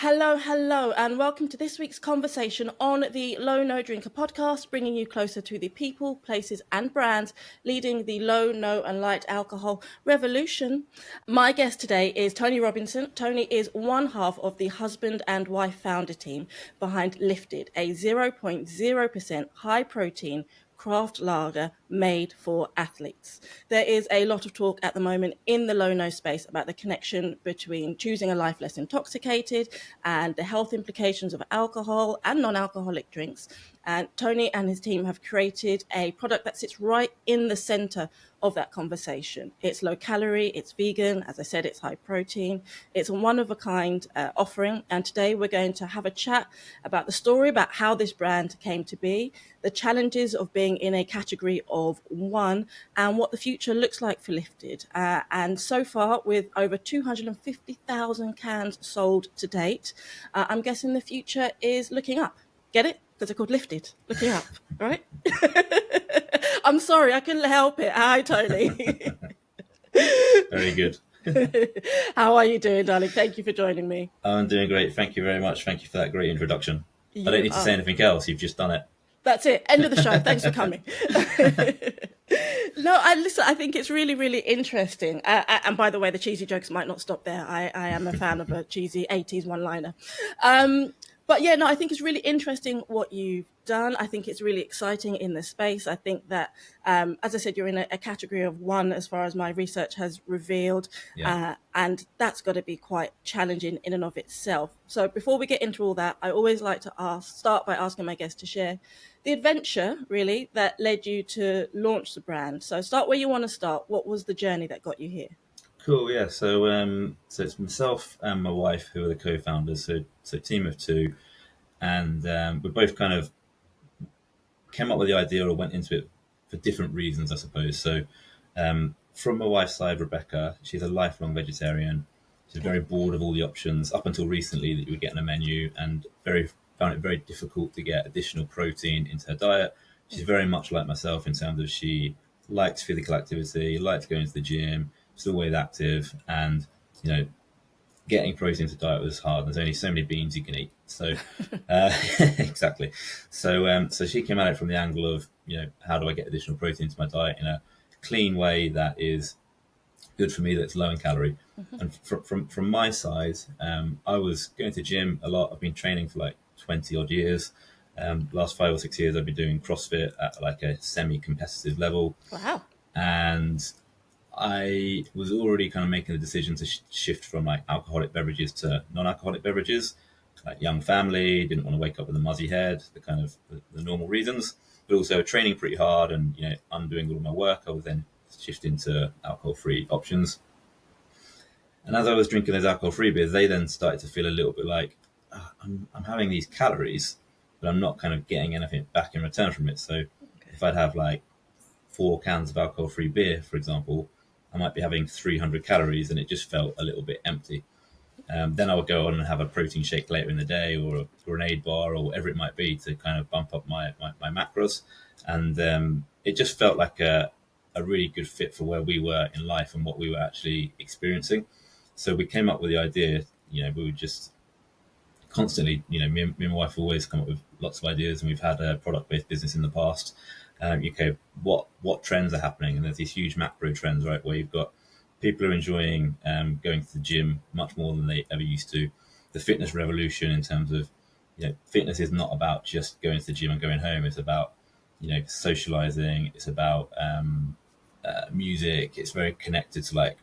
Hello, and welcome to this week's conversation on the Low No Drinker podcast, bringing you closer to the people, places, and brands leading the low, no, and light alcohol revolution. My guest today is Tony Robinson. Tony is one half of the husband and wife founder team behind Lifted, a 0.0% high protein craft lager made for athletes. There is a lot of talk at the moment in the low-no space about the connection between choosing a life less intoxicated and the health implications of alcohol and non-alcoholic drinks. And Tony and his team have created a product that sits right in the center of that conversation. It's low calorie, it's vegan, as I said, it's high protein, it's a one-of-a-kind offering. And today we're going to have a chat about the story about how this brand came to be, the challenges of being in a category of one, and what the future looks like for Lifted. And so far, with over 250,000 cans sold to date, I'm guessing the future is looking up. Get it? Because they're called Lifted. Looking up, right? I'm sorry, I couldn't help it. Hi, Tony. Very good. How are you doing, darling? Thank you for joining me. I'm doing great. Thank you very much. Thank you for that great introduction. I don't need to say anything else. You've just done it. That's it. End of the show. Thanks for coming. No, I think it's really, really interesting. And by the way, the cheesy jokes might not stop there. I am a fan of a cheesy 80s one-liner. But yeah, no, I think it's really interesting what you've done. I think it's really exciting in the space. I think that, as I said, you're in a category of one as far as my research has revealed. Yeah. And that's got to be quite challenging in and of itself. So before we get into all that, I always like to start by asking my guests to share the adventure, really, that led you to launch the brand. So start where you want to start. What was the journey that got you here? Cool. Yeah. So it's myself and my wife who are the co-founders. So team of two, and we both kind of came up with the idea or went into it for different reasons, I suppose. So from my wife's side, Rebecca, she's a lifelong vegetarian. She's very bored of all the options up until recently that you would get in a menu, and found it very difficult to get additional protein into her diet. She's very much like myself in terms of she likes physical activity, likes going to the gym, still always active, and getting protein into diet was hard. There's only so many beans you can eat. So exactly. So she came at it from the angle of, how do I get additional protein into my diet in a clean way that is good for me, that's low in calorie. Mm-hmm. And from my side, I was going to the gym a lot. I've been training for like 20 odd years. Last 5 or 6 years, I've been doing CrossFit at like a semi-competitive level. Wow. And I was already kind of making the decision to shift from like alcoholic beverages to non-alcoholic beverages. Like young family, didn't want to wake up with a muzzy head, the kind of the normal reasons, but also training pretty hard and undoing all of my work. I was then shifting to alcohol-free options. And as I was drinking those alcohol-free beers, they then started to feel a little bit like I'm having these calories, but I'm not kind of getting anything back in return from it. So if I'd have like 4 cans of alcohol-free beer, for example, I might be having 300 calories, and it just felt a little bit empty. Then I would go on and have a protein shake later in the day, or a grenade bar, or whatever it might be, to kind of bump up my macros. And it just felt like a really good fit for where we were in life and what we were actually experiencing. So we came up with the idea, we would just constantly, me and my wife always come up with lots of ideas, and we've had a product-based business in the past. What trends are happening? And there's these huge macro trends, right, where you've got people who are enjoying going to the gym much more than they ever used to. The fitness revolution, in terms of, fitness is not about just going to the gym and going home. It's about, socializing. It's about music. It's very connected to like,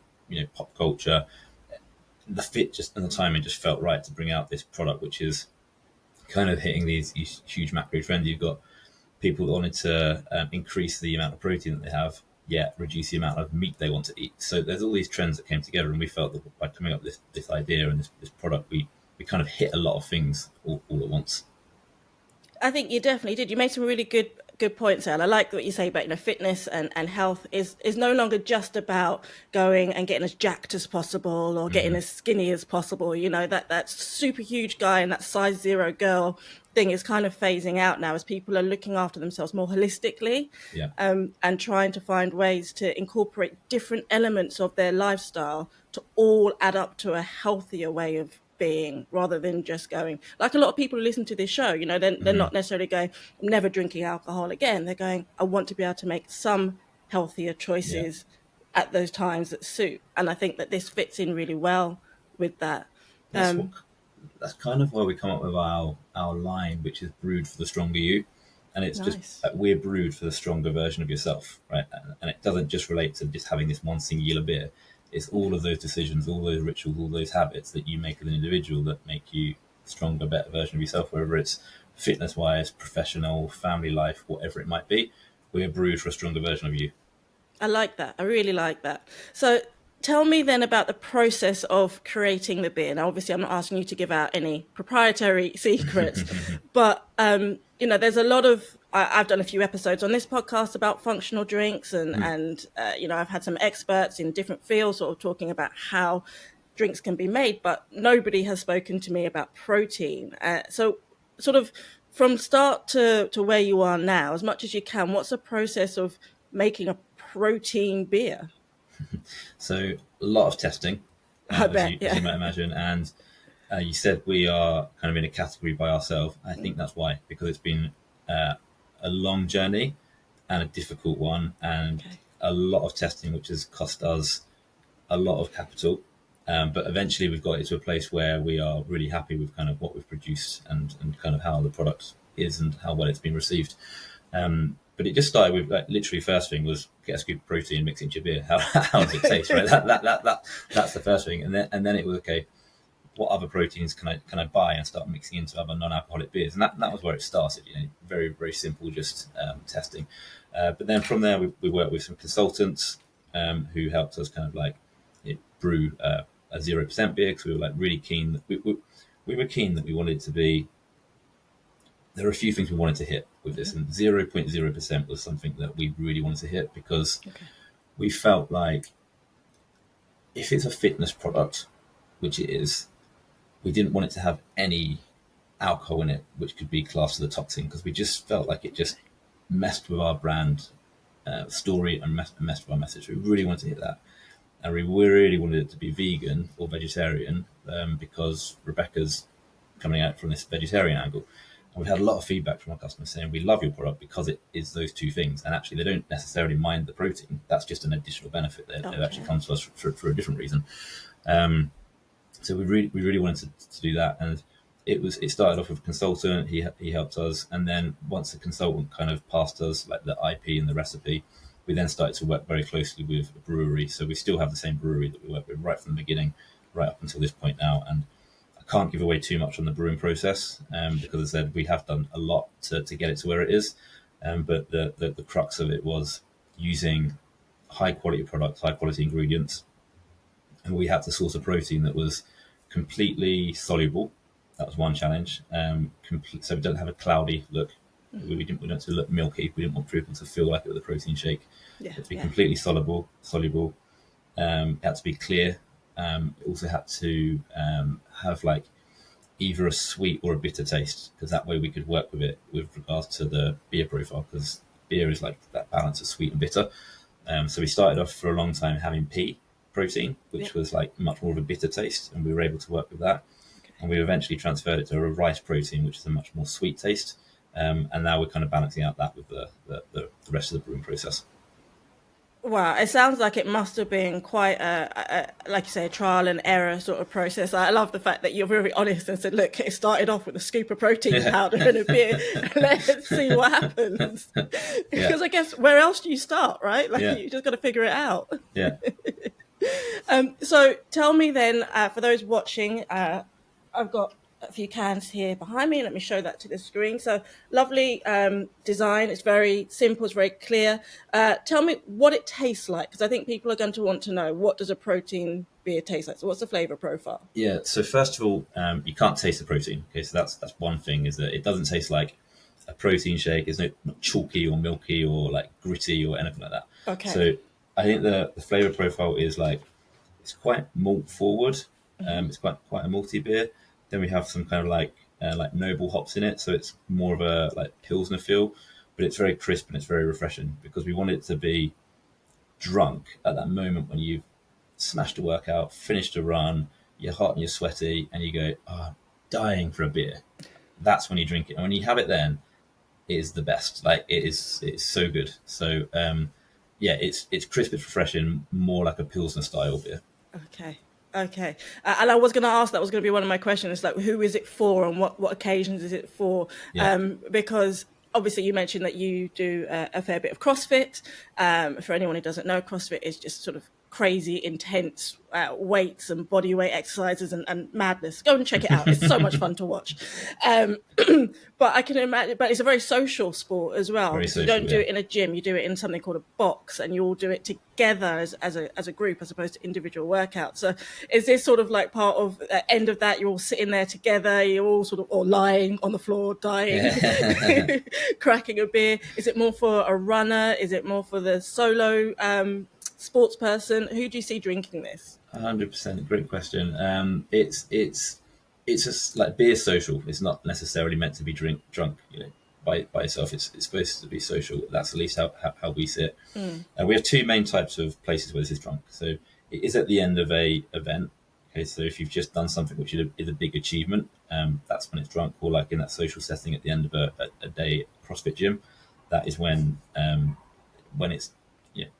pop culture. The fit just and the timing just felt right to bring out this product, which is kind of hitting these huge macro trends. You've got people that wanted to increase the amount of protein that they have, yet reduce the amount of meat they want to eat. So there's all these trends that came together, and we felt that by coming up with this idea and this product, we kind of hit a lot of things all at once. I think you definitely did. You made some really good points there. And I like what you say about fitness and health is no longer just about going and getting as jacked as possible or getting as skinny as possible. That super huge guy and that size 0 girl thing is kind of phasing out now as people are looking after themselves more holistically. Yeah. And trying to find ways to incorporate different elements of their lifestyle to all add up to a healthier way of being, rather than just going, like a lot of people who listen to this show, they're not necessarily going, I'm never drinking alcohol again. They're going, I want to be able to make some healthier Yeah. choices at those times that suit. And I think that this fits in really well with that. That's what. That's kind of where we come up with our line, which is brewed for the stronger you, and it's just Nice. we're brewed for the stronger version of yourself, right? And it doesn't just relate to just having this one singular beer. It's all of those decisions, all those rituals, all those habits that you make as an individual that make you a stronger, better version of yourself. Whether it's fitness-wise, professional, family life, whatever it might be, we're brewed for a stronger version of you. I like that. I really like that. So tell me then about the process of creating the beer. Now, obviously, I'm not asking you to give out any proprietary secrets, but there's a lot of. I've done a few episodes on this podcast about functional drinks, and I've had some experts in different fields sort of talking about how drinks can be made, but nobody has spoken to me about protein. So, sort of from start to where you are now, as much as you can, what's the process of making a protein beer? So a lot of testing, I bet, as you might imagine, and you said we are kind of in a category by ourselves. I think that's why, because it's been a long journey and a difficult one, and a lot of testing, which has cost us a lot of capital. But eventually we've got it to a place where we are really happy with kind of what we've produced and kind of how the product is and how well it's been received. But it just started with literally first thing was get a scoop of protein, mix it into your beer. How does it taste, right? That's the first thing. And then it was, okay, what other proteins can I buy and start mixing into other non-alcoholic beers? And that was where it started, very, very simple, just testing. But then from there, we worked with some consultants who helped us kind of brew a 0% beer, because we were really keen. We were keen that we wanted it to be. There are a few things we wanted to hit with this, and 0.0% was something that we really wanted to hit, because we felt like if it's a fitness product, which it is, we didn't want it to have any alcohol in it, which could be classed as a toxin, because we just felt like it just messed with our brand story and messed with our message. We really wanted to hit that. And we really wanted it to be vegan or vegetarian, because Rebecca's coming out from this vegetarian angle. And we've had a lot of feedback from our customers saying, we love your product because it is those two things. And actually, they don't necessarily mind the protein. That's just an additional benefit. They actually come to us for a different reason. So we really wanted to do that. And it started off with a consultant. He helped us. And then once the consultant kind of passed us the IP and the recipe, we then started to work very closely with a brewery. So we still have the same brewery that we work with right from the beginning, right up until this point now. And I can't give away too much on the brewing process, because as I said, we have done a lot to get it to where it is. But the crux of it was using high quality products, high quality ingredients. And we had to source a protein that was completely soluble. That was one challenge. So we don't have a cloudy look. We don't want to look milky. We didn't want people to feel like it was a protein shake. It had to be completely soluble. It had to be clear. It also had to have either a sweet or a bitter taste, because that way we could work with it with regards to the beer profile, because beer is that balance of sweet and bitter. So we started off for a long time having pea protein, which was much more of a bitter taste, and we were able to work with that. And we eventually transferred it to a rice protein, which is a much more sweet taste. And now we're kind of balancing out that with the rest of the brewing process. Wow, it sounds like it must have been quite like you say, a trial and error sort of process. I love the fact that you're very honest and said, look, it started off with a scoop of protein powder and a beer. Let's see what happens. Because I guess where else do you start, right? You just got to figure it out. Yeah. So tell me then, for those watching, I've got a few cans here behind me. Let me show that to the screen. So lovely design. It's very simple. It's very clear. Tell me what it tastes like, because I think people are going to want to know, what does a protein beer taste like? So what's the flavor profile? Yeah. So first of all, you can't taste the protein. Okay. So that's one thing, is that it doesn't taste like a protein shake. It's not chalky or milky or gritty or anything like that. Okay. So I think the flavor profile is it's quite malt forward. It's quite a malty beer. Then we have some kind of noble hops in it, so it's more of a Pilsner feel, but it's very crisp and it's very refreshing, because we want it to be drunk at that moment when you've smashed a workout, finished a run, you're hot and you're sweaty, and you go, oh, I'm dying for a beer. That's when you drink it, and when you have it, then it is the best. Like it's so good. So yeah, it's crisp, it's refreshing, more like a pilsner style beer. Okay. Okay. And I was going to ask, that was going to be one of my questions, like who is it for and what occasions is it for? Yeah, Because obviously you mentioned that you do a fair bit of CrossFit. For anyone who doesn't know, CrossFit is just sort of crazy, intense weights and body weight exercises and madness. Go and check it out. It's so much fun to watch. Um, but I can imagine, but it's a very social sport as well. very Because you social. don't do Yeah, it in a gym, you do it in something called a box, and you all do it together as a group as opposed to individual workouts. So is this sort of like part of the end of that? You're all sitting there together, you're all sort of, or lying on the floor, dying, yeah. cracking a beer. Is it more for a runner? Is it more for the solo sports person? Who do you see drinking this? 100%. Great question. It's just like beer social. It's not necessarily meant to be drunk, by itself. It's supposed to be social. That's at least how we see it. We have two main types of places where this is drunk. So it is at the end of a event. Okay, so if you've just done something which is a big achievement, that's when it's drunk. Or like in that social setting at the end of a day at CrossFit gym, that is when it's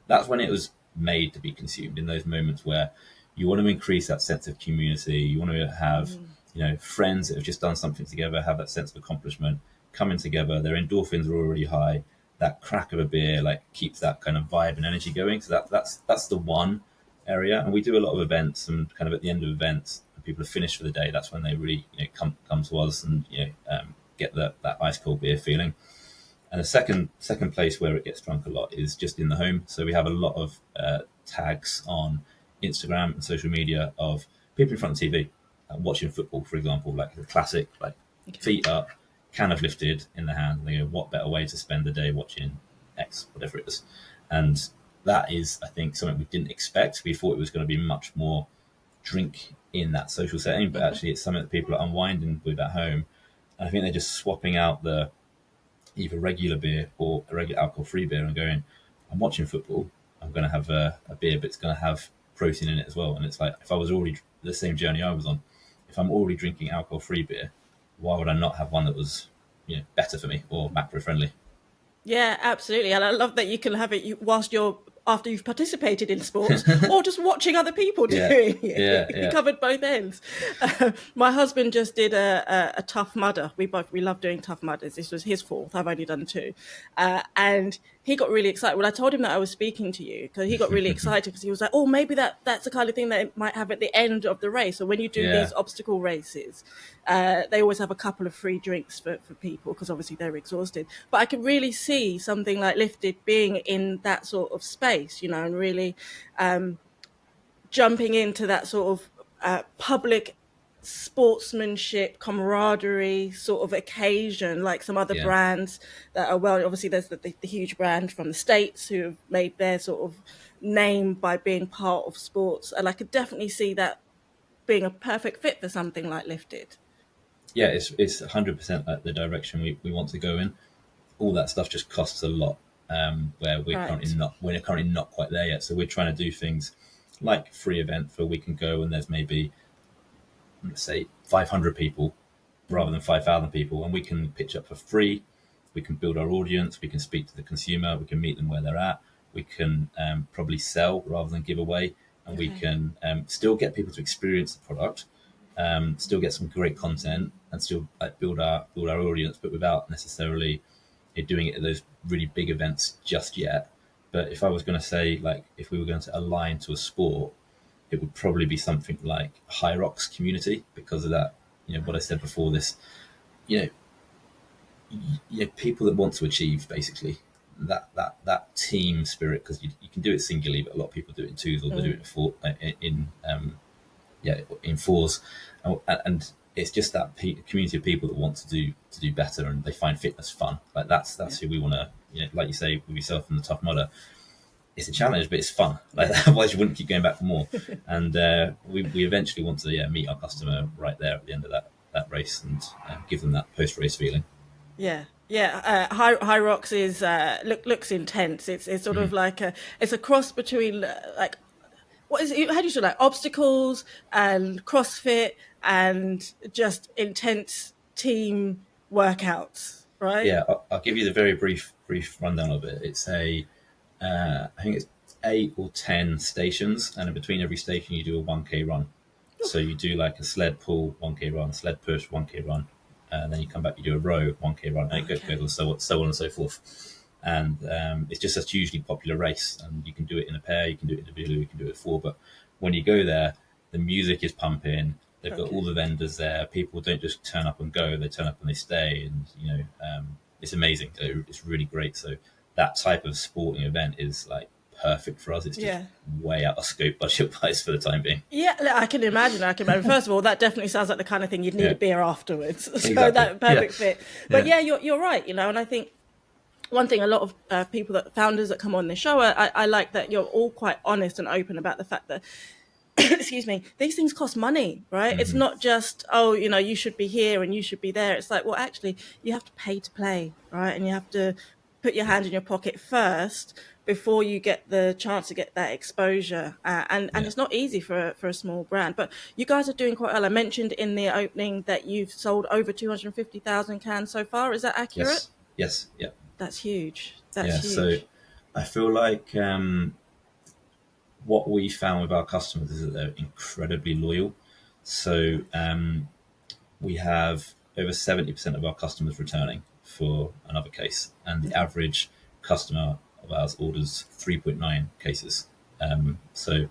that's when it was made to be consumed, in those moments where you want to increase that sense of community. You want to have friends that have just done something together, have that sense of accomplishment, coming together. Their endorphins are already high. That crack of a beer like keeps that kind of vibe and energy going. So that's the one area. And we do a lot of events, and kind of at the end of events, when people are finished for the day, that's when they really come to us and get that ice cold beer feeling. And the second place where it gets drunk a lot is just in the home. So we have a lot of tags on Instagram and social media of people in front of TV watching football, for example, like the classic, like feet up, can of lifted in the hand. And they go, what better way to spend the day watching X, whatever it is. And that is, I think, something we didn't expect. We thought it was going to be much more drink in that social setting, but actually it's something that people are unwinding with at home. And I think they're just swapping out the either regular beer or a regular alcohol-free beer and going, I'm watching football, I'm going to have a beer, but it's going to have protein in it as well. And it's like, if I was already the same journey I was on, if I'm already drinking alcohol-free beer, why would I not have one that was better for me or macro-friendly? Yeah, absolutely. And I love that you can have it whilst you're after you've participated in sports or just watching other people Yeah, doing it. yeah, You yeah. covered both ends. My husband just did a tough mudder. We love doing tough mudders. This was his fourth. I've only done two. And he got really excited. Well, I told him that I was speaking to you because he got really excited because he was like, oh, maybe that's the kind of thing that it might have at the end of the race. So when you do Yeah. these obstacle races, they always have a couple of free drinks for people because obviously they're exhausted. But I could really see something like Lifted being in that sort of space, and really jumping into that sort of public sportsmanship, camaraderie sort of occasion, like some other Yeah. brands that are obviously there's the huge brand from the States who have made their sort of name by being part of sports. And I could definitely see that being a perfect fit for something like Lifted. Yeah, it's 100% like the direction we want to go in. All that stuff just costs a lot, where Right. we're currently not quite there yet. So we're trying to do things like free event where we can go and there's maybe, let's say, 500 people rather than 5,000 people, and we can pitch up for free. We can build our audience. We can speak to the consumer. We can meet them where they're at. We can probably sell rather than give away, and we Okay. can still get people to experience the product, still get some great content, and still build our audience, but without necessarily doing it at those really big events just yet. But if I was going to say, like, if we were going to align to a sport, it would probably be something like High Rocks community because of that. What I said before. This, you know, people that want to achieve basically that team spirit, because you can do it singularly, but a lot of people do it in twos or they do it in fours, and it's just that community of people that want to do better and they find fitness fun. Like that's who we want to, like you say with yourself and the Tough Mudder. It's a challenge, but it's fun. Like otherwise, you wouldn't keep going back for more. And we eventually want to meet our customer right there at the end of that race and give them that post race feeling. Yeah, yeah. High Rocks is looks intense. It's sort of like it's a cross between like what is it? How do you say, like obstacles and CrossFit and just intense team workouts, right? Yeah, I'll give you the very brief rundown of it. It's I think it's 8 or 10 stations, and in between every station you do a 1K run. So you do like a sled pull 1K run, sled push 1K run, and then you come back, you do a row 1K run, and it goes so on and so forth. And it's just a hugely popular race, and you can do it in a pair, you can do it individually, you can do it 4. But when you go there, the music is pumping. They've got all the vendors there. People don't just turn up and go; they turn up and they stay, and it's amazing. It's really great. So that type of sporting event is like perfect for us. It's just way out of scope budget wise for the time being. Yeah, I can imagine. First of all, that definitely sounds like the kind of thing you'd need a beer afterwards. So Exactly. that perfect fit. But you're right. And I think one thing a lot of founders that come on this show, I like that you're all quite honest and open about the fact that, excuse me, these things cost money, right? Mm-hmm. It's not just, you should be here and you should be there. It's like, well, actually, you have to pay to play, right? And you have to put your hand in your pocket first before you get the chance to get that exposure. And it's not easy for a small brand. But you guys are doing quite well. I mentioned in the opening that you've sold over 250,000 cans so far. Is that accurate? Yes. Yeah. That's huge. That's huge. So I feel like what we found with our customers is that they're incredibly loyal. So we have over 70% of our customers returning for another case, and the average customer of ours orders 3.9 cases. So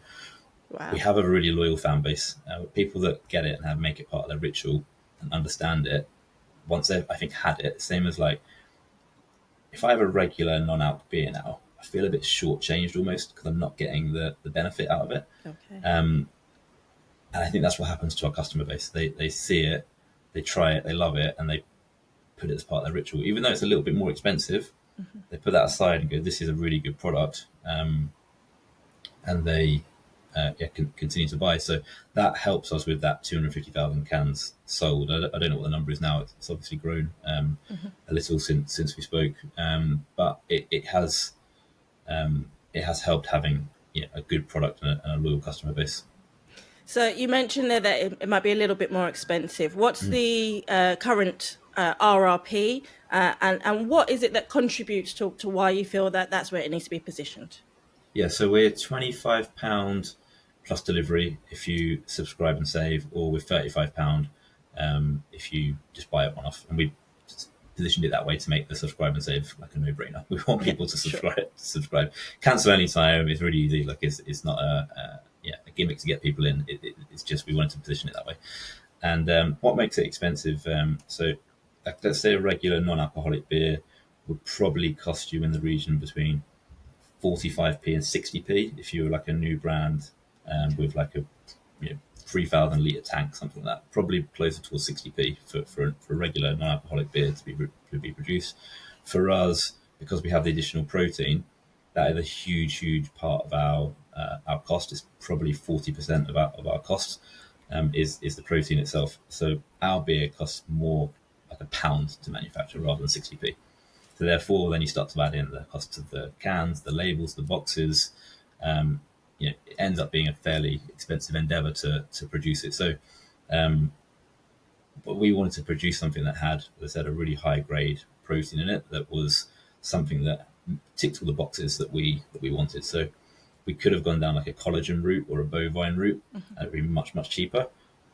we have a really loyal fan base. People that get it and make it part of their ritual and understand it, once they've, I think, had it, same as like, if I have a regular non-alc beer now, I feel a bit shortchanged almost because I'm not getting the benefit out of it. Okay. And I think that's what happens to our customer base. They see it, they try it, they love it, and they put it as part of their ritual. Even though it's a little bit more expensive, they put that aside and go, this is a really good product. And they continue to buy. So that helps us with that 250,000 cans sold. I don't know what the number is now. It's obviously grown a little since we spoke, but it has helped having a good product and a loyal customer base. So you mentioned there that it might be a little bit more expensive. What's the current RRP, and what is it that contributes to why you feel that that's where it needs to be positioned? Yeah, so we're £25 plus delivery if you subscribe and save, or with £35 if you just buy it one-off. And we positioned it that way to make the subscribe and save like a no-brainer. We want people to subscribe. Cancel anytime. It's really easy. Like it's not a gimmick to get people in. It's just we wanted to position it that way. And what makes it expensive? So let's say a regular non-alcoholic beer would probably cost you in the region between 45p and 60p if you were like a new brand with like a 3,000 litre tank, something like that. Probably closer towards 60p for a regular non-alcoholic beer to be produced. For us, because we have the additional protein, that is a huge part of our cost. Is probably 40% of our costs is the protein itself. So our beer costs more like £1 to manufacture rather than 60p. So therefore, then you start to add in the costs of the cans, the labels, the boxes. It ends up being a fairly expensive endeavor to produce it. So, but we wanted to produce something that had, as I said, a really high grade protein in it. That was something that ticked all the boxes that we wanted. So we could have gone down like a collagen route or a bovine route. That would be much cheaper,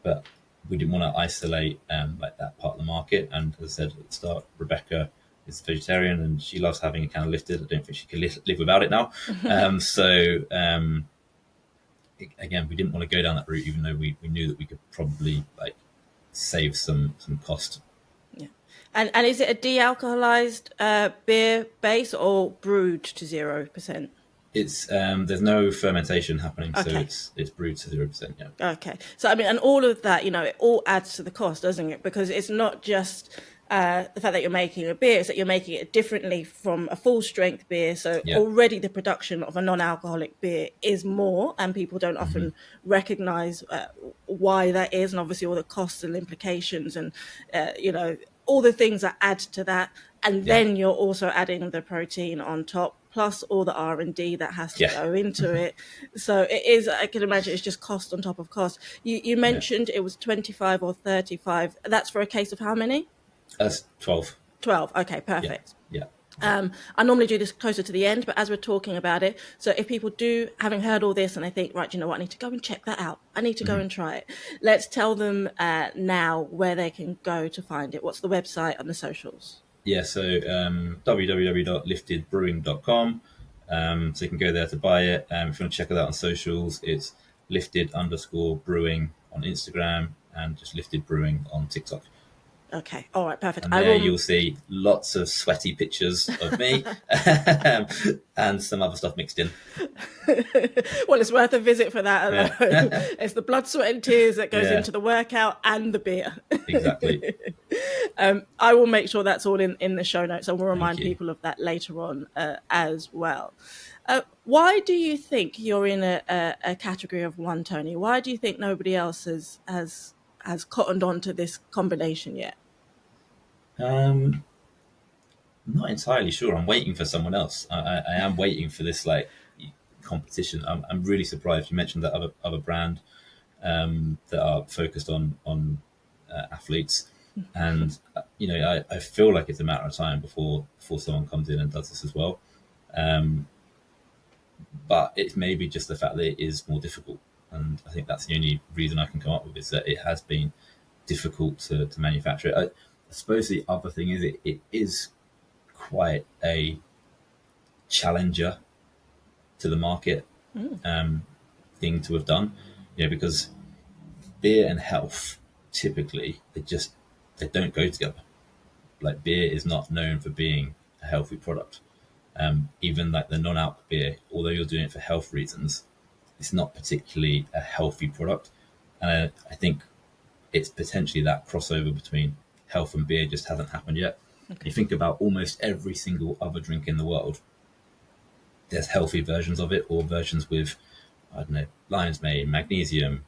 but we didn't want to isolate like that part of the market. And as I said at the start, Rebecca is a vegetarian and she loves having a can lifted. I don't think she could live without it now. Again, we didn't want to go down that route, even though we knew that we could probably like save some cost. Yeah, and is it a de-alcoholized beer base or brewed to 0%? It's there's no fermentation happening, so it's brewed to 0%. Yeah. Okay, so I mean, and all of that, it all adds to the cost, doesn't it? Because it's not just the fact that you're making a beer, is that you're making it differently from a full strength beer. So already the production of a non-alcoholic beer is more, and people don't often recognize why that is, and obviously all the costs and implications and all the things that add to that, and then you're also adding the protein on top, plus all the R&D that has to go into it. So it is, I can imagine, it's just cost on top of cost. You mentioned it was 25 or 35. That's for a case of how many? That's 12. 12. Okay, perfect. Yeah. I normally do this closer to the end, but as we're talking about it, so if people do, having heard all this and they think, right, you know what, I need to go and check that out, I need to go and try it, let's tell them now where they can go to find it. What's the website and the socials? Yeah, so www.liftedbrewing.com. So you can go there to buy it. If you want to check it out on socials, it's lifted_brewing on Instagram and just Lifted Brewing on TikTok. Okay, all right, perfect. And there you'll see lots of sweaty pictures of me and some other stuff mixed in. Well, it's worth a visit for that alone. It's the blood, sweat and tears that goes into the workout and the beer. Exactly. I will make sure that's all in the show notes, and we'll remind people of that later on as well. Why do you think you're in a category of one, Tony? Why do you think nobody else has cottoned on to this combination yet? I'm not entirely sure. I'm waiting for someone else. I am waiting for this like competition. I'm really surprised. You mentioned that other brand that are focused on athletes, and I feel like it's a matter of time before someone comes in and does this as well. But it's maybe just the fact that it is more difficult, and I think that's the only reason I can come up with is that it has been difficult to manufacture it. I suppose the other thing is it is quite a challenger to the market thing to have done, because beer and health typically they don't go together. Like beer is not known for being a healthy product. Even like the non-alc beer, although you're doing it for health reasons, it's not particularly a healthy product. And I think it's potentially that crossover between health and beer just hasn't happened yet. Okay. You think about almost every single other drink in the world, there's healthy versions of it or versions with, I don't know, lion's mane, magnesium,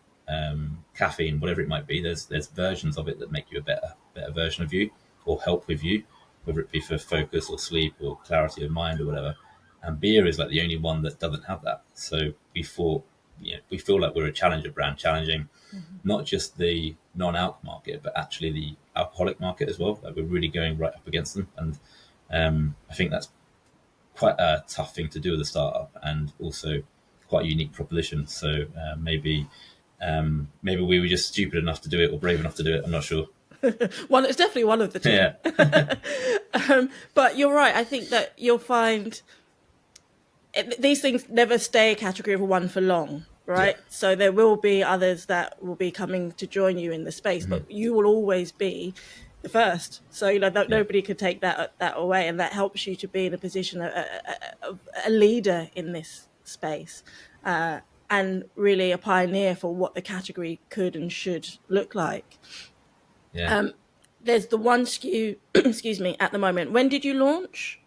caffeine, whatever it might be. There's versions of it that make you a better version of you or help with you, whether it be for focus or sleep or clarity of mind or whatever. And beer is like the only one that doesn't have that. So we feel like we're a challenger brand, challenging not just the non-alc market, but actually the alcoholic market as well. Like we're really going right up against them. And I think that's quite a tough thing to do with a startup and also quite a unique proposition. So maybe we were just stupid enough to do it or brave enough to do it. I'm not sure. Well, it's definitely one of the two. Yeah. But you're right. I think that you'll find these things never stay a category of one for long, right? Yeah. So there will be others that will be coming to join you in the space, but you will always be the first. So nobody could take that away, and that helps you to be in a position of a leader in this space, and really a pioneer for what the category could and should look like. Yeah. There's the one SKU, excuse me, at the moment. When did you launch?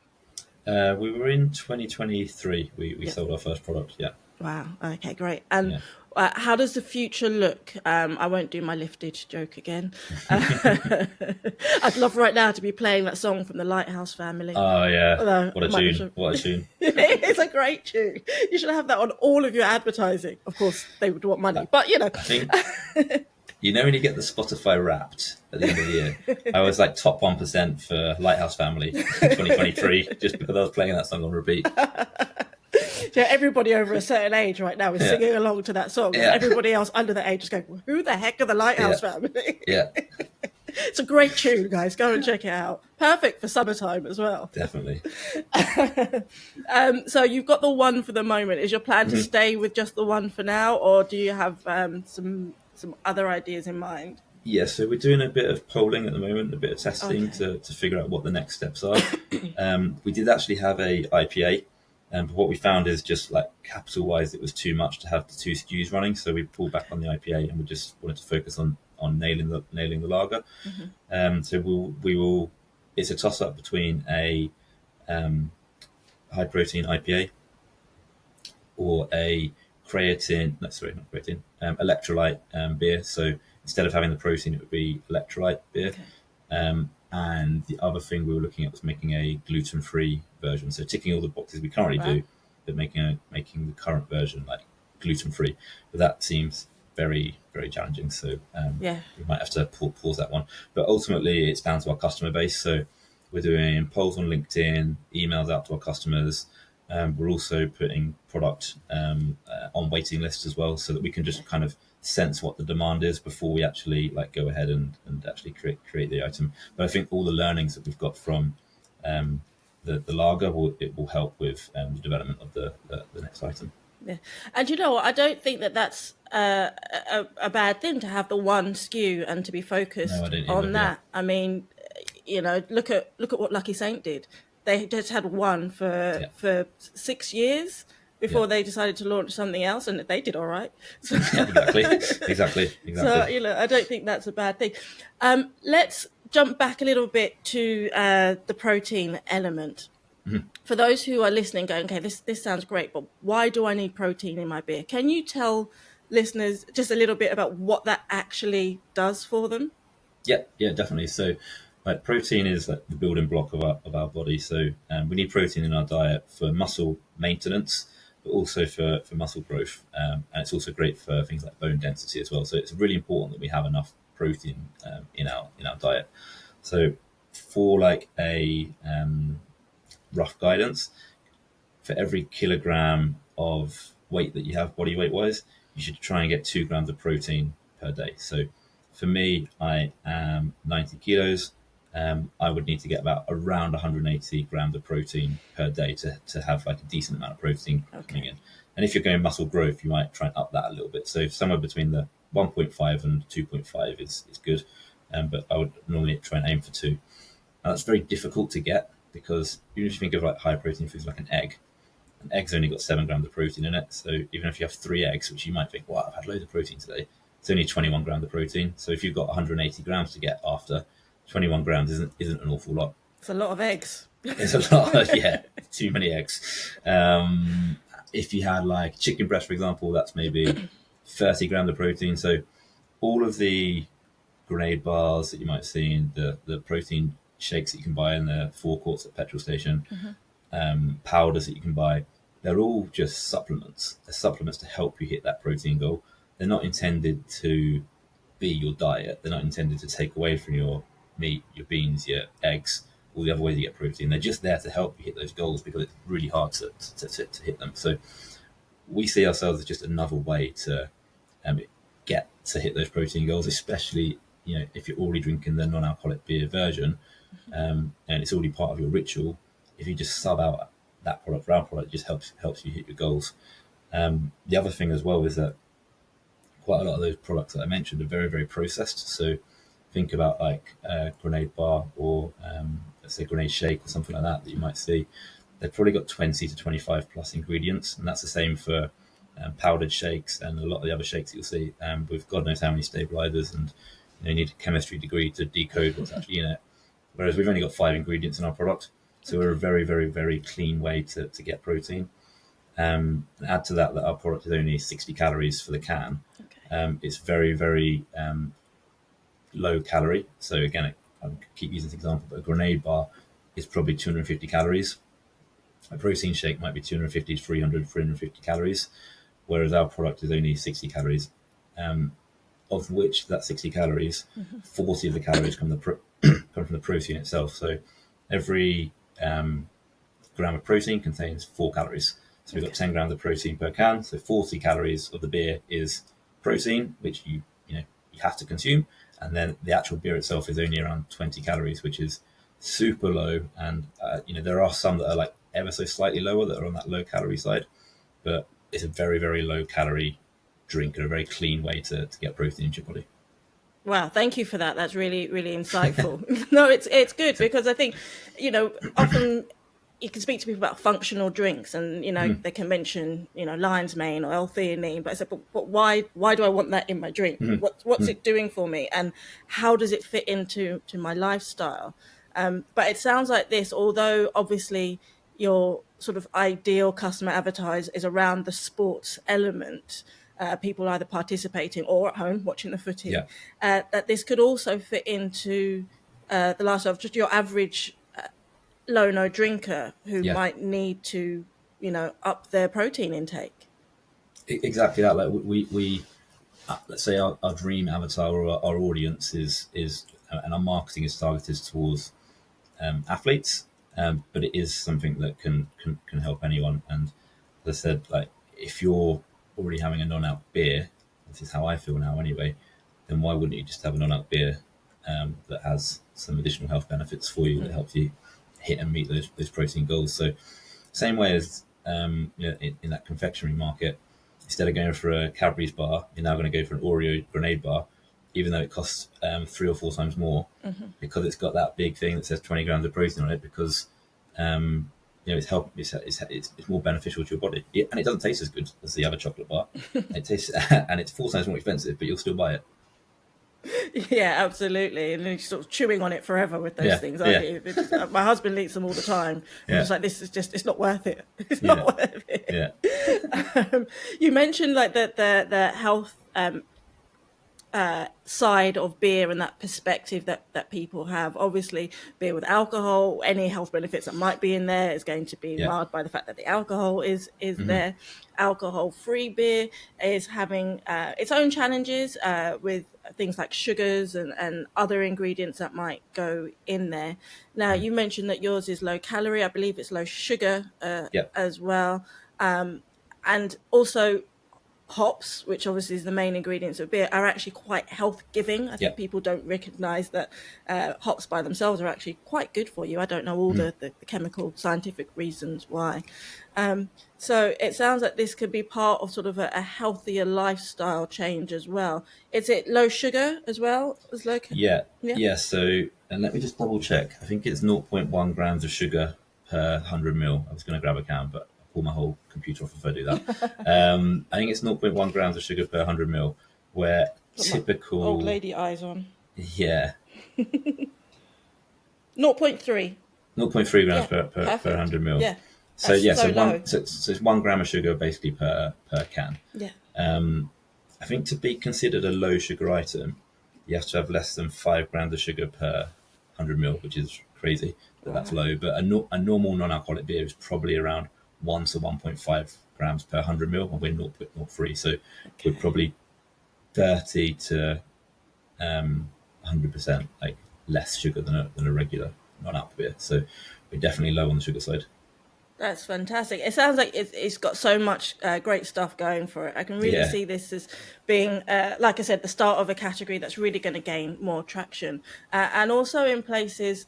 We were in 2023. We sold our first product. Yeah. Wow. Okay, great. And how does the future look? I won't do my lifted joke again. I'd love right now to be playing that song from the Lighthouse Family. Oh, yeah. What a tune. What a tune. It's a great tune. You should have that on all of your advertising. Of course, they would want money, but I think, when you get the Spotify Wrapped at the end of the year, I was like top 1% for Lighthouse Family in 2023 just because I was playing that song on repeat. Yeah, everybody over a certain age right now is singing along to that song. Yeah. And everybody else under the age is going, well, who the heck are the Lighthouse Family? Yeah. It's a great tune, guys. Go and check it out. Perfect for summertime as well. Definitely. So you've got the one for the moment. Is your plan to stay with just the one for now, or do you have some other ideas in mind? Yeah, so we're doing a bit of polling at the moment, a bit of testing to figure out what the next steps are. We did actually have a IPA, but what we found is just like capital-wise, it was too much to have the two SKUs running, so we pulled back on the IPA and we just wanted to focus on nailing the lager. So we will. It's a toss-up between a high-protein IPA or a electrolyte beer. So instead of having the protein, it would be electrolyte beer. And the other thing we were looking at was making a gluten-free version. So ticking all the boxes we currently Right. do, but making the current version like gluten-free. But that seems very, very challenging. So Yeah. we might have to pause that one. But ultimately, it's down to our customer base. So we're doing polls on LinkedIn, emails out to our customers. We're also putting product on waiting lists as well, so that we can just kind of sense what the demand is before we actually like go ahead and actually create the item. But I think all the learnings that we've got from the lager will help with the development of the next item. Yeah. And you know what? I don't think that that's a bad thing to have the one SKU and to be No, I focused didn't either. on Yeah, that. I mean, look at what Lucky Saint did. They just had one for yeah, 6 years yeah, before they decided to launch something else, and they did all right. So, yeah. Exactly. so I don't think that's a bad thing. Let's jump back a little bit to the protein element. For those who are listening going, okay, this sounds great, but why do I need protein in my beer? Can you tell listeners just a little bit about what that actually does for them? Yeah, definitely. So, like, protein is like the building block of our body. So, we need protein in our diet for muscle maintenance, but also for muscle growth, and it's also great for things like bone density as well. So, it's really important that we have enough protein in our diet. So, for like a rough guidance, for every kilogram of weight that you have body weight wise, you should try and get 2 grams of protein per day. So for me, I am 90 kilos. I would need to get about around 180 grams of protein per day to have like a decent amount of protein coming Okay. in. And if you're going muscle growth, you might try and up that a little bit. So somewhere between the 1.5 and 2.5 is good. But I would normally try and aim for 2. And that's very difficult to get because even if you think of like high protein foods like an egg's only got 7 grams of protein in it. So even if you have 3 eggs, which you might think, wow, I've had loads of protein today, it's only 21 grams of protein. So if you've got 180 grams to get after, 21 grams isn't an awful lot. It's a lot of eggs. It's a lot, yeah, too many eggs. If you had like chicken breast, for example, that's maybe 30 grams of protein. So all of the grenade bars that you might see in the protein shakes that you can buy in the forecourts at petrol station, powders that you can buy, they're all just supplements. They're supplements to help you hit that protein goal. They're not intended to be your diet. They're not intended to take away from your meat, your beans, your eggs, all the other ways you get protein. They're just there to help you hit those goals because it's really hard to hit them. So we see ourselves as just another way to get to hit those protein goals, especially if you're already drinking the non-alcoholic beer version, and it's already part of your ritual. If you just sub out that product for our product, it just helps you hit your goals. The other thing as well is that quite a lot of those products that I mentioned are very, very processed. So think about like a grenade bar or let's say grenade shake or something like that you might see. They've probably got 20 to 25 plus ingredients, and that's the same for powdered shakes and a lot of the other shakes that you'll see with God knows how many stabilizers, and you need a chemistry degree to decode what's actually in it. Whereas we've only got 5 ingredients in our product. So we're a very, very, very clean way to get protein. Add to that our product is only 60 calories for the can. Okay. It's very, very low calorie. So again, I keep using this example, but a grenade bar is probably 250 calories. A protein shake might be 250 to 350 calories, whereas our product is only 60 calories. Of which that 60 calories, 40 of the calories come from the protein itself. So every gram of protein contains 4 calories. So we've got 10 grams of protein per can. So 40 calories of the beer is protein, which you have to consume. And then the actual beer itself is only around 20 calories, which is super low. And there are some that are like ever so slightly lower that are on that low calorie side, but it's a very, very low calorie drink and a very clean way to get protein into your body. Wow, thank you for that. That's really, really insightful. No, it's good because I think, often you can speak to people about functional drinks and, they can mention, lion's mane or L-theanine, but I said, but why do I want that in my drink? What's it doing for me? And how does it fit into my lifestyle? But it sounds like this, although obviously your sort of ideal customer advertise is around the sports element, people either participating or at home watching the footy, Yeah. that this could also fit into the lifestyle of just your average low-no drinker who Yeah, might need to, up their protein intake. exactly that. Like we let's say our dream avatar or our audience is and our marketing is targeted towards athletes, but it is something that can help anyone. And as I said, like if you're already having a non-alc beer, this is how I feel now anyway, then why wouldn't you just have a non-alc beer that has some additional health benefits for you that helps you hit and meet those protein goals? So same way as in that confectionery market, instead of going for a Cadbury's bar, you're now going to go for an Oreo grenade bar, even though it costs 3 or 4 times more, because it's got that big thing that says 20 grams of protein on it. Because it's more beneficial to your body, and it doesn't taste as good as the other chocolate bar. It tastes and it's 4 times more expensive, but you'll still buy it. Yeah, absolutely. And then you're sort of chewing on it forever with those things, aren't you? My husband eats them all the time. I'm just like, it's not worth it. It's not worth it. Yeah. You mentioned like the health side of beer and that perspective that people have. Obviously, beer with alcohol, any health benefits that might be in there is going to be marred by the fact that the alcohol is there. Alcohol-free beer is having its own challenges with things like sugars and other ingredients that might go in there. Now, you mentioned that yours is low calorie. I believe it's low sugar as well. And also hops, which obviously is the main ingredients of beer, are actually quite health giving. I think people don't recognize that hops by themselves are actually quite good for you. I don't know all the chemical scientific reasons why. So it sounds like this could be part of sort of a healthier lifestyle change as well. Is it low sugar as well as low? Yeah. So, and let me just double check. I think it's 0.1 grams of sugar per 100 mil. I was going to grab a can, but I'll pull my whole computer off if I do that. I think it's 0.1 grams of sugar per 100 mil, where typical old lady eyes on. Yeah. 0.3. 0.3 grams per 100 mil. Yeah. So it's 1 gram of sugar basically per can. Yeah. I think to be considered a low sugar item, you have to have less than 5 grams of sugar per 100 mil, which is crazy that that's low. But a normal non-alcoholic beer is probably around 1 to 1.5 grams per 100 mil, and we're 0.03. So we're probably 30 to 100% like less sugar than a regular non-alc beer. So we're definitely low on the sugar side. That's fantastic. It sounds like it's got so much great stuff going for it. I can really see this as being, like I said, the start of a category that's really going to gain more traction. And also in places,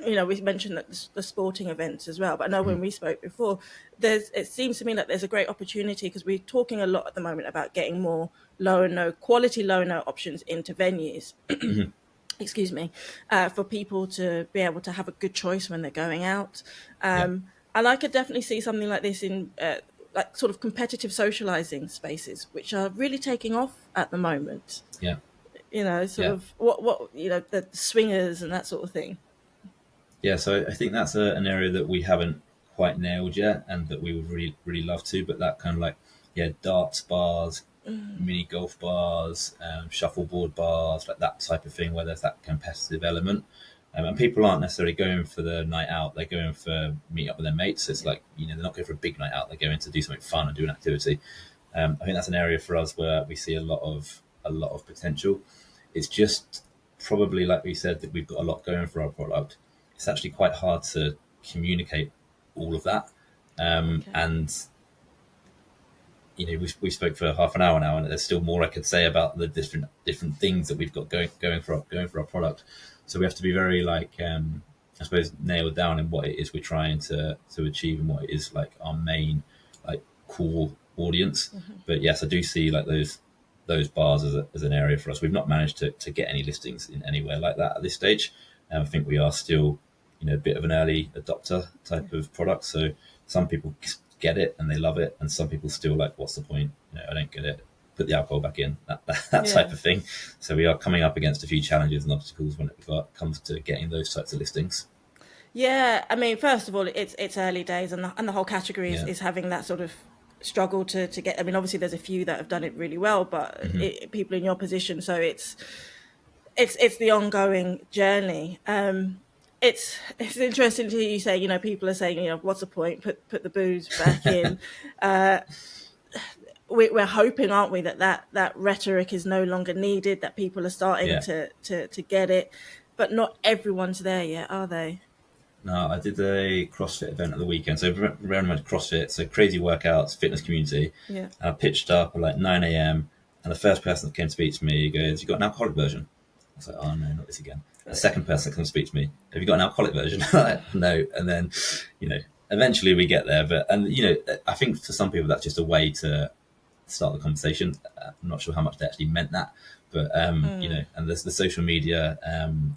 we mentioned that the sporting events as well. But I know when we spoke before, it seems to me like there's a great opportunity, because we're talking a lot at the moment about getting more quality low no options into venues. Excuse me, for people to be able to have a good choice when they're going out. And I could definitely see something like this in like sort of competitive socializing spaces, which are really taking off at the moment. Yeah. Of what the swingers and that sort of thing. Yeah, so I think that's an area that we haven't quite nailed yet, and that we would really, really love to. But that kind of like, darts bars, mini golf bars, shuffleboard bars, like that type of thing, where there's that competitive element. And people aren't necessarily going for the night out; they're going for meet up with their mates. It's like they're not going for a big night out; they're going to do something fun and do an activity. I think that's an area for us where we see a lot of potential. It's just probably, like we said, that we've got a lot going for our product. It's actually quite hard to communicate all of that, and we spoke for half an hour now, and there's still more I could say about the different things that we've got going for our product. So we have to be very I suppose nailed down in what it is we're trying to achieve and what it is like our main core audience. But yes, I do see like those bars as an area for us. We've not managed to get any listings in anywhere like that at this stage. I think we are still a bit of an early adopter type of product. So some people get it and they love it, and some people still like, what's the point? I don't get it. Put the alcohol back in, that type of thing. So we are coming up against a few challenges and obstacles when it comes to getting those types of listings. Yeah, I mean, first of all, it's early days, and the whole category is having that sort of struggle to get. I mean, obviously, there's a few that have done it really well, but people in your position, so it's it's the ongoing journey. It's interesting to hear you say, people are saying, what's the point? Put the booze back in. We're hoping, aren't we, that rhetoric is no longer needed, that people are starting Yeah. to get it, but not everyone's there yet, are they? No, I did a CrossFit event at the weekend. So very much CrossFit, so crazy workouts, fitness community. Yeah. And I pitched up at like 9 a.m. and the first person that came to speak to me goes, "You got an alcoholic version?" I was like, "Oh no, not this again." The second person that comes to speak to me, "Have you got an alcoholic version?" No. And then, eventually we get there. But I think for some people that's just a way to start the conversation. I'm not sure how much they actually meant that, but and there's the social media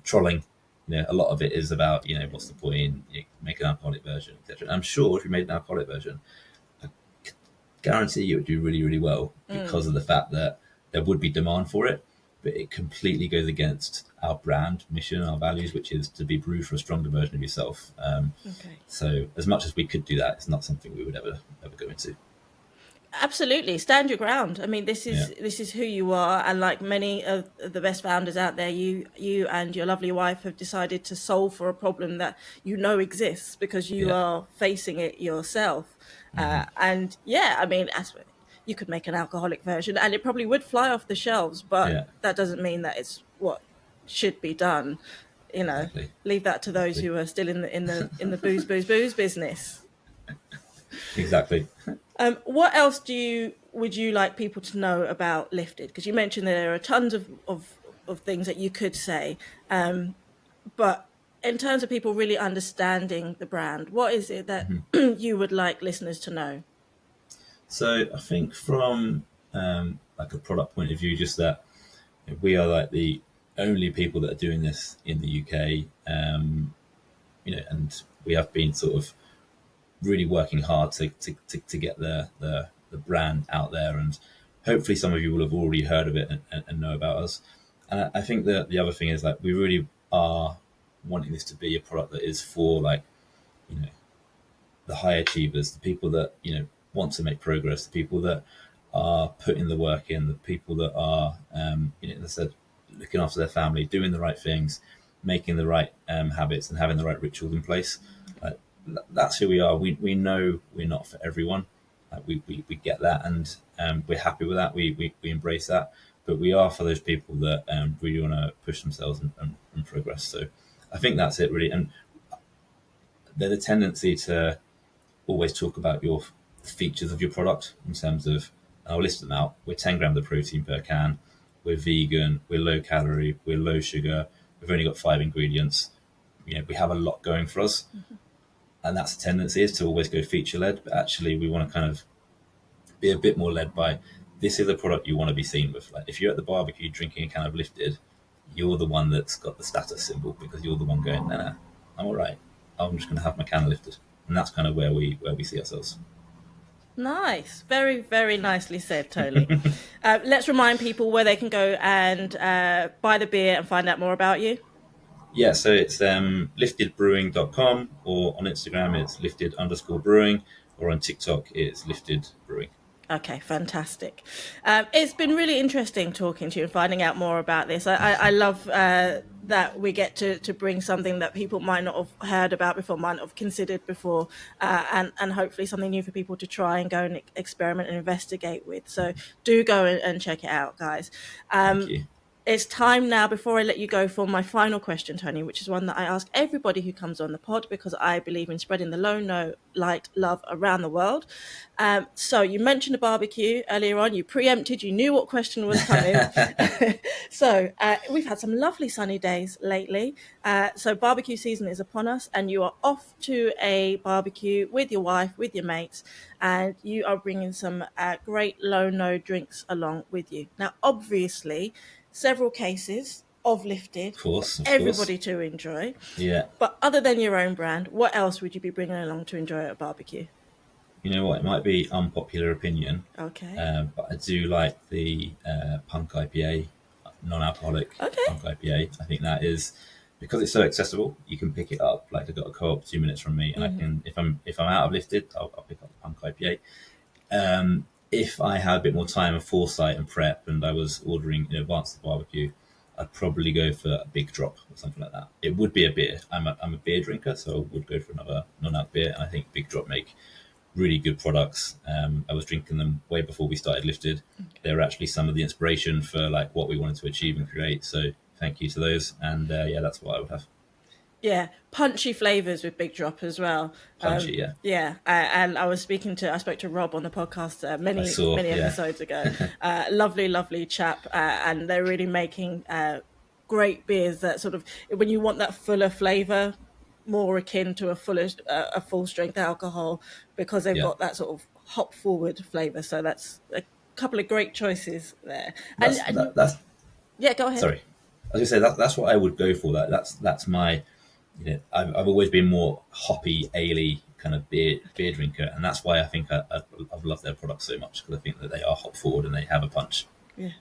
trolling. A lot of it is about what's the point? Make an alcoholic version, etc. I'm sure if you made an alcoholic version, I guarantee you would do really, really well because of the fact that there would be demand for it. But it completely goes against our brand mission, our values, which is to be brewed for a stronger version of yourself. Okay. So as much as we could do that, it's not something we would ever go into. Absolutely, stand your ground. I mean, this is who you are, and like many of the best founders out there, you and your lovely wife have decided to solve for a problem that exists because you are facing it yourself. And I mean, you could make an alcoholic version, and it probably would fly off the shelves, but that doesn't mean that it's what should be done. Exactly. Leave that to those who are still in the booze business. Exactly. What else would you like people to know about Lifted? Because you mentioned there are tons of things that you could say, but in terms of people really understanding the brand, what is it that you would like listeners to know? So I think from like a product point of view, just that we are like the only people that are doing this in the UK, and we have been sort of really working hard to get the brand out there, and hopefully some of you will have already heard of it and know about us. And I think that the other thing is like we really are wanting this to be a product that is for like the high achievers, the people that want to make progress, the people that are putting the work in, the people that are as I said, looking after their family, doing the right things, making the right habits, and having the right rituals in place. That's who we are. We know we're not for everyone. We get that, and we're happy with that. We embrace that, but we are for those people that really want to push themselves and progress. So I think that's it really. And there's a tendency to always talk about your features of your product in terms of, I'll list them out. We're 10 grams of protein per can. We're vegan. We're low calorie. We're low sugar. We've only got 5 ingredients. We have a lot going for us. And that's a tendency, is to always go feature led, but actually we want to kind of be a bit more led by, this is a product you want to be seen with. Like if you're at the barbecue drinking a can of Lifted, you're the one that's got the status symbol because you're the one going, no, I'm all right. I'm just going to have my can of Lifted. And that's kind of where we see ourselves. Nice. Very, very nicely said, Tony. Let's remind people where they can go and buy the beer and find out more about you. Yeah, so it's liftedbrewing.com, or on Instagram it's lifted_brewing, or on TikTok it's lifted brewing. Okay, fantastic. It's been really interesting talking to you and finding out more about this. I love that we get to bring something that people might not have heard about before, might not have considered before, and hopefully something new for people to try and go and experiment and investigate with. So do go and check it out, guys. Thank you. It's time now, before I let you go, for my final question, Tony, which is one that I ask everybody who comes on the pod because I believe in spreading the low, no, light love around the world. So you mentioned a barbecue earlier on. You preempted. You knew what question was coming. So we've had some lovely sunny days lately. So barbecue season is upon us, and you are off to a barbecue with your wife, with your mates, and you are bringing some great low, no drinks along with you. Now, obviously, several cases of Lifted, Of course. everybody to enjoy. Yeah. But other than your own brand, what else would you be bringing along to enjoy at a barbecue? You know what? It might be unpopular opinion. Okay. But I do like the Punk IPA, non-alcoholic Okay. Punk IPA. I think that is, because it's so accessible, you can pick it up. Like I've got a co-op 2 minutes from me, and I can, if I'm out of Lifted, I'll pick up the Punk IPA. If I had a bit more time and foresight and prep, and I was ordering in advance of the barbecue, I'd probably go for a Big Drop or something like that. It would be a beer. I'm a beer drinker, so I would go for another non-alc beer. And I think Big Drop make really good products. I was drinking them way before we started Lifted. They were actually some of the inspiration for like what we wanted to achieve and create. So thank you to those. And yeah, that's what I would have. Yeah, punchy flavors with Big Drop as well. Punchy, yeah. Yeah, and I spoke to Rob on the podcast many episodes ago. Lovely chap, and they're really making great beers that sort of, when you want that fuller flavor, more akin to a full strength alcohol, because they've got that sort of hop forward flavor. So that's a couple of great choices there. That's yeah, go ahead. Sorry, I was gonna say that's what I would go for. That's my, I've always been more hoppy, ale kind of beer drinker, and that's why I think I've loved their products so much, because I think that they are hop forward and they have a punch. Yeah,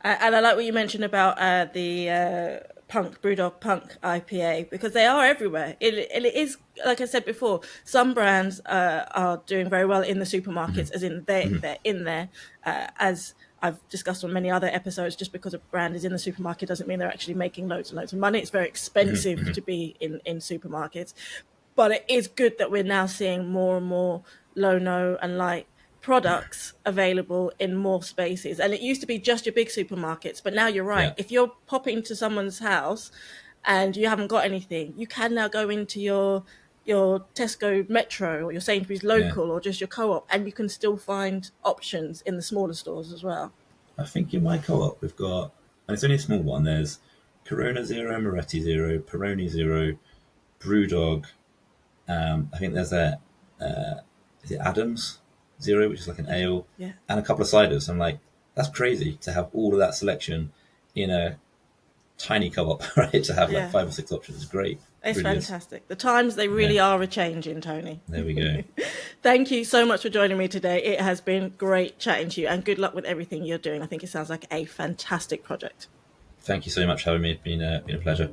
and I like what you mentioned about the Brewdog Punk IPA, because they are everywhere. It is, like I said before, some brands are doing very well in the supermarkets, as in they're in there, as I've discussed on many other episodes. Just because a brand is in the supermarket doesn't mean they're actually making loads and loads of money. It's very expensive to be in supermarkets. But it is good that we're now seeing more and more low, no, and light products available in more spaces. And it used to be just your big supermarkets, but now you're right. Yeah. If you're popping to someone's house and you haven't got anything, you can now go into your Tesco Metro or your Sainsbury's local or just your Co-op, and you can still find options in the smaller stores as well. I think in my Co-op we've got, and it's only a small one, there's Corona Zero, Moretti Zero, Peroni Zero, Brewdog. I think there's is it Adams Zero, which is like an ale, and a couple of ciders. I'm like, that's crazy to have all of that selection in a tiny Co-op, right? To have like 5 or 6 options is great. It's really fantastic. The times, they really are a changing, Tony. There we go. Thank you so much for joining me today. It has been great chatting to you, and good luck with everything you're doing. I think it sounds like a fantastic project. Thank you so much for having me. It's been a pleasure.